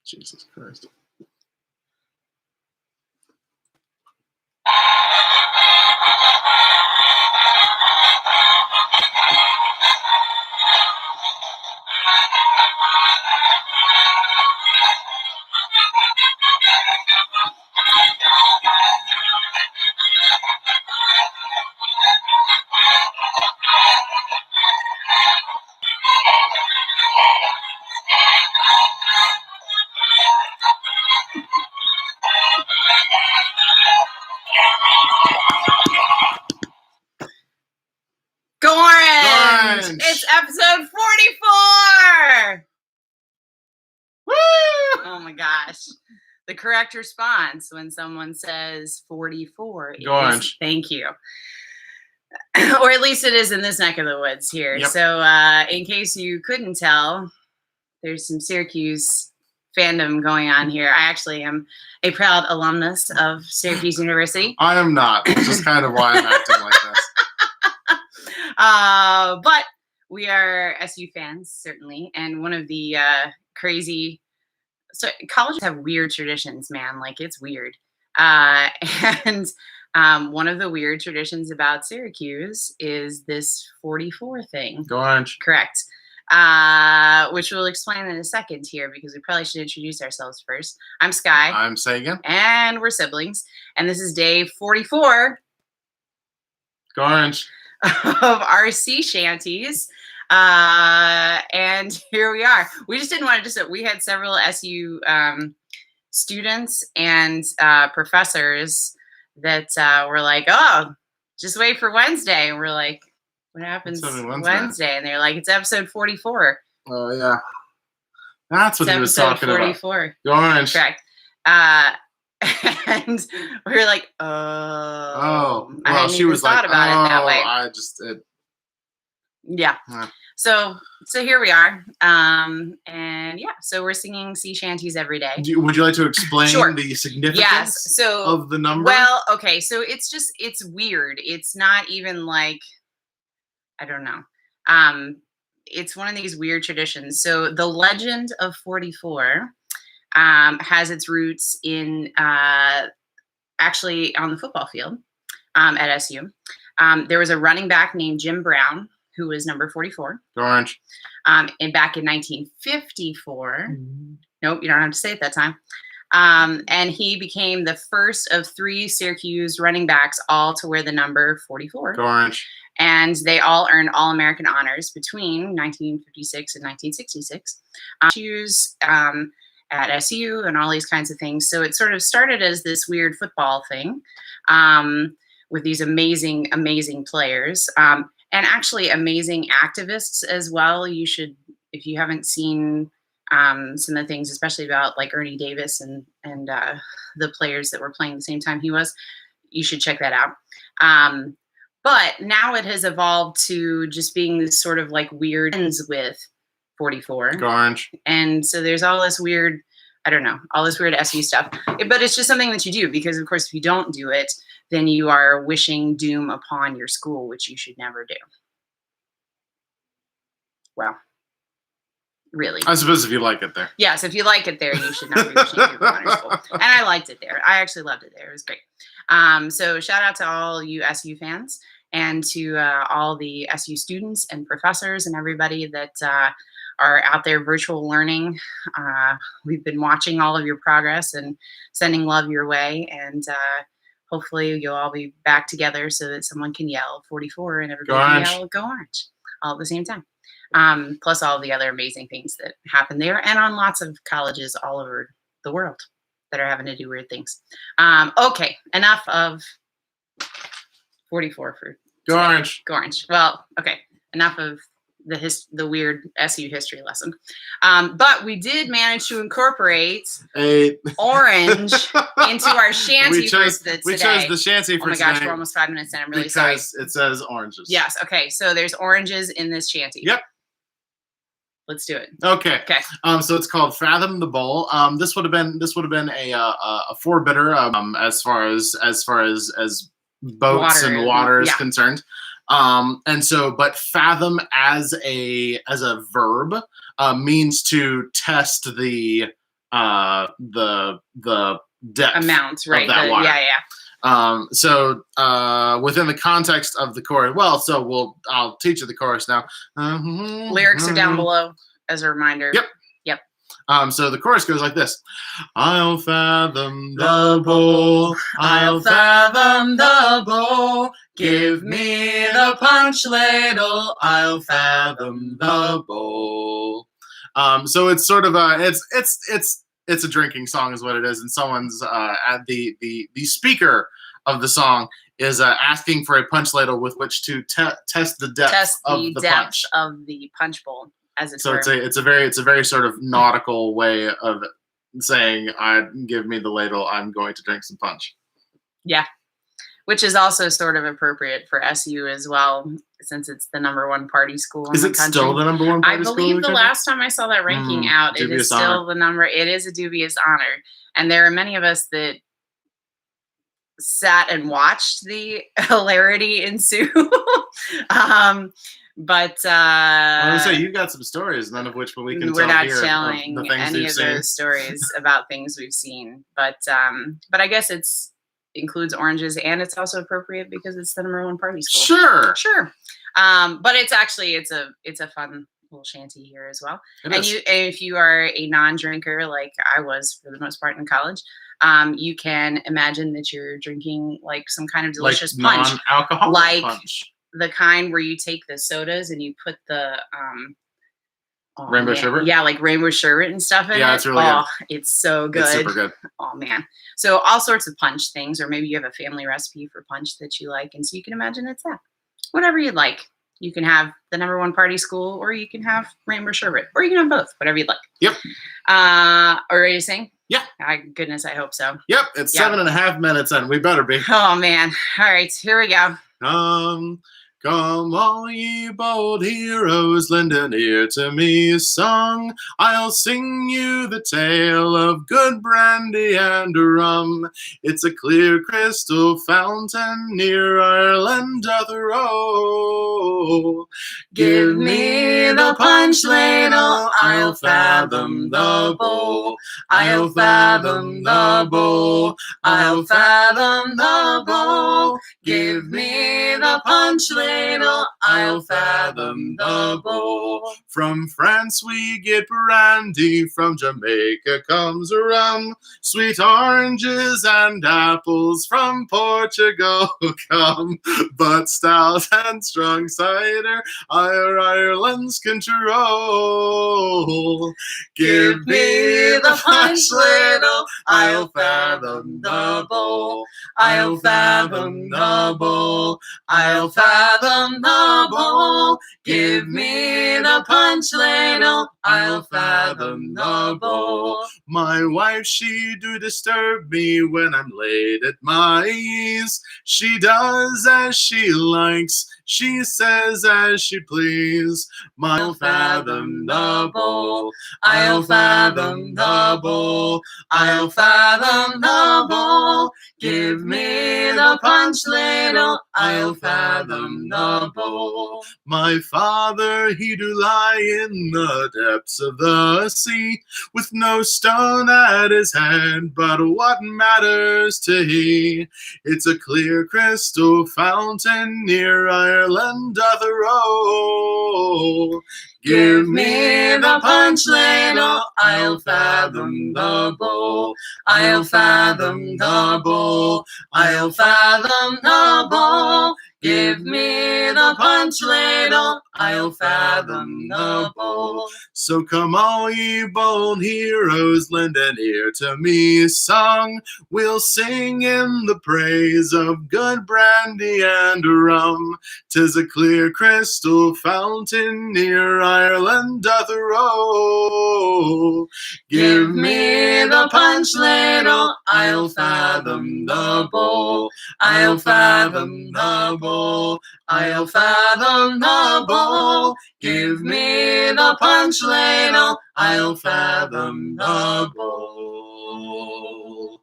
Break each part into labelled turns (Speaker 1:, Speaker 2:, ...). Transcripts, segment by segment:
Speaker 1: Jesus Christ.
Speaker 2: Orange! It's episode 44!
Speaker 1: Woo!
Speaker 2: Oh my gosh. The correct response when someone says 44 is
Speaker 1: Orange.
Speaker 2: Thank you. Or at least it is in this neck of the woods here.
Speaker 1: Yep.
Speaker 2: So in case you couldn't tell, there's some Syracuse fandom going on here. I actually am a proud alumnus of Syracuse University.
Speaker 1: I am not, which is kind of why I'm acting like this.
Speaker 2: But we are SU fans, certainly. And one of the crazy... So colleges have weird traditions, man. Like, it's weird. And one of the weird traditions about Syracuse is this 44 thing.
Speaker 1: Orange.
Speaker 2: Correct. Which we'll explain in a second here, because we probably should introduce ourselves first. I'm Sky.
Speaker 1: I'm Sagan.
Speaker 2: And we're siblings. And this is day 44
Speaker 1: Orange.
Speaker 2: of our sea shanties. And here we are. We just didn't want to we had several SU students and professors that were like, oh, just wait for Wednesday. And we're like, what happens Wednesday? And they're like, it's episode 44.
Speaker 1: Oh, yeah. That's what he was talking
Speaker 2: 44.
Speaker 1: about. Orange.
Speaker 2: Correct. And we were like, oh.
Speaker 1: Well,
Speaker 2: I hadn't even thought about it that way. Yeah. So here we are. And yeah, so we're singing sea shanties every day.
Speaker 1: Would you like to explain
Speaker 2: Sure.
Speaker 1: the significance of the number?
Speaker 2: Well, okay. So it's weird. It's not even like, I don't know. It's one of these weird traditions. So the legend of 44 has its roots in actually on the football field at SU. There was a running back named Jim Brown, who was number 44.
Speaker 1: Orange.
Speaker 2: And back in 1954, nope, you don't have to say it that time. And he became the first of 3 Syracuse running backs all to wear the number 44.
Speaker 1: Orange.
Speaker 2: And they all earned All-American honors between 1956 and 1966. At SU and all these kinds of things. So it sort of started as this weird football thing with these amazing, amazing players. And actually amazing activists as well. You should, if you haven't seen some of the things, especially about like Ernie Davis and the players that were playing the same time he was, you should check that out. But now it has evolved to just being this sort of like weird ends with 44.
Speaker 1: Orange.
Speaker 2: And so there's all this weird, I don't know, all this weird SU stuff. But it's just something that you do because, of course, if you don't do it, then you are wishing doom upon your school, which you should never do. Well, really.
Speaker 1: I suppose if you like it there.
Speaker 2: Yes, if you like it there, you should not be wishing doom upon your school. And I liked it there. I actually loved it there. It was great. So shout out to all you SU fans and to all the SU students and professors and everybody that are out there virtual learning. We've been watching all of your progress and sending love your way. And hopefully you'll all be back together so that someone can yell 44 and everybody can yell go orange all at the same time. Plus all the other amazing things that happen there and on lots of colleges all over the world that are having to do weird things. Okay, enough of 44 for
Speaker 1: Go orange.
Speaker 2: Go orange. Well, okay, enough of the weird SU history lesson. But we did manage to incorporate orange into our shanty
Speaker 1: we chose
Speaker 2: today.
Speaker 1: the shanty for today.
Speaker 2: Oh my gosh, we're almost 5 minutes in. I'm really sorry.
Speaker 1: Because it says oranges.
Speaker 2: Yes. Okay. So there's oranges in this shanty.
Speaker 1: Yep.
Speaker 2: Let's do it.
Speaker 1: Okay.
Speaker 2: Okay.
Speaker 1: So it's called Fathom the Bowl. This would have been a 4 bitter as far as boats and water is concerned. And so, but fathom as a verb means to test the the depth
Speaker 2: amount, right?
Speaker 1: of that water.
Speaker 2: Yeah.
Speaker 1: So within the context of the chorus, I'll teach you the chorus now.
Speaker 2: Lyrics are down below as a reminder.
Speaker 1: Yep. So the chorus goes like this. I'll fathom the bowl. I'll fathom the bowl. Give me the punch ladle. I'll fathom the bowl. So it's sort of it's a drinking song is what it is, and someone's at the speaker of the song is asking for a punch ladle with which to test the depth of the punch.
Speaker 2: Of the punch bowl, as it
Speaker 1: so
Speaker 2: were.
Speaker 1: it's a very sort of nautical way of saying, give me the ladle, I'm going to drink some punch.
Speaker 2: Yeah, which is also sort of appropriate for SU as well, since it's the #1 party school in the country. Is it
Speaker 1: still the #1 party school?
Speaker 2: I believe the last time I saw that ranking out, it is still the number. It is a dubious honor, and there are many of us that sat and watched the hilarity ensue. But I
Speaker 1: was gonna say, you've got some stories, none of which we can
Speaker 2: we're
Speaker 1: tell
Speaker 2: not
Speaker 1: here
Speaker 2: telling
Speaker 1: of the things
Speaker 2: any of those stories about things we've seen. But I guess it's includes oranges, and it's also appropriate because it's the #1 party school. Sure. But it's actually it's a fun little shanty here as well. If you are a non-drinker like I was for the most part in college, you can imagine that you're drinking like some kind of delicious punch,
Speaker 1: non-alcoholic punch.
Speaker 2: The kind where you take the sodas and you put the
Speaker 1: rainbow sherbet.
Speaker 2: Yeah, like rainbow sherbet and stuff in it.
Speaker 1: Yeah, it's really good.
Speaker 2: It's so good.
Speaker 1: It's super good.
Speaker 2: Oh man. So all sorts of punch things, or maybe you have a family recipe for punch that you like, and so you can imagine it's that. Whatever you'd like. You can have the #1 party school, or you can have rainbow sherbet, or you can have both, whatever you'd like.
Speaker 1: Yep.
Speaker 2: Are you saying?
Speaker 1: Yeah.
Speaker 2: Goodness, I hope so.
Speaker 1: Yep. It's 7.5 minutes in. We better be.
Speaker 2: Oh man. All right, here we go.
Speaker 1: Come all ye bold heroes, lend an ear to me a song. I'll sing you the tale of good brandy and rum. It's a clear crystal fountain near Ireland doth roll. Give me the punch ladle, I'll fathom the bowl. I'll fathom the bowl. I'll fathom the bowl. Give me the punch ladle, I'll fathom the bowl. From France we get brandy, from Jamaica comes rum. Sweet oranges and apples from Portugal come, but stout and strong cider are Ireland's control. Give me the punch ladle, I'll fathom the bowl. I'll fathom the bowl. I'll fathom the bowl. Give me the punch ladle, I'll fathom the bowl. My wife, she do disturb me when I'm laid at my ease. She does as she likes, she says as she please. I'll fathom the bowl. I'll fathom the bowl. I'll fathom the bowl. Give me the punch ladle, I'll fathom the bowl. My father, he do lie in the depths of the sea, with no stone at his hand, but what matters to he? It's a clear crystal fountain near Ireland doth roll. Give me the punch ladle, I'll fathom the bowl. I'll fathom the bowl. I'll fathom the bowl. Give me the punch ladle, I'll fathom the bowl. So come all ye bold heroes, lend an ear to me a song. We'll sing in the praise of good brandy and rum. 'Tis a clear crystal fountain near Ireland doth roll. Give me the punch ladle, I'll fathom the bowl. I'll fathom the bowl. I'll fathom the bowl. Give me the punch ladle, I'll fathom the bowl.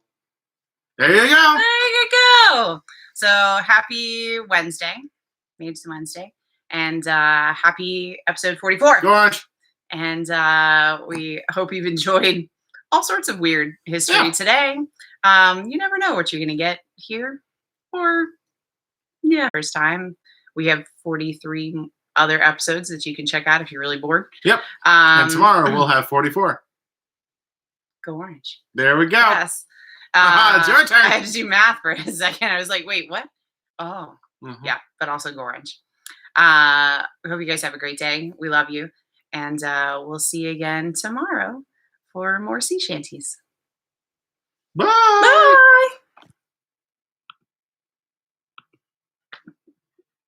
Speaker 1: There you go.
Speaker 2: There you go. So happy Wednesday. Made it to Wednesday. And happy episode 44.
Speaker 1: George.
Speaker 2: And we hope you've enjoyed all sorts of weird history
Speaker 1: Yeah.
Speaker 2: today. You never know what you're going to get here. Or, yeah, first time. We have 43 other episodes that you can check out if you're really bored.
Speaker 1: Yep. And tomorrow we'll have 44.
Speaker 2: Go Orange.
Speaker 1: There we go.
Speaker 2: Yes.
Speaker 1: It's your turn.
Speaker 2: I had to do math for a second. I was like, wait, what? Oh,
Speaker 1: Mhm.
Speaker 2: yeah, but also Go Orange. I hope you guys have a great day. We love you. And we'll see you again tomorrow for more sea shanties.
Speaker 1: Bye.
Speaker 2: Bye.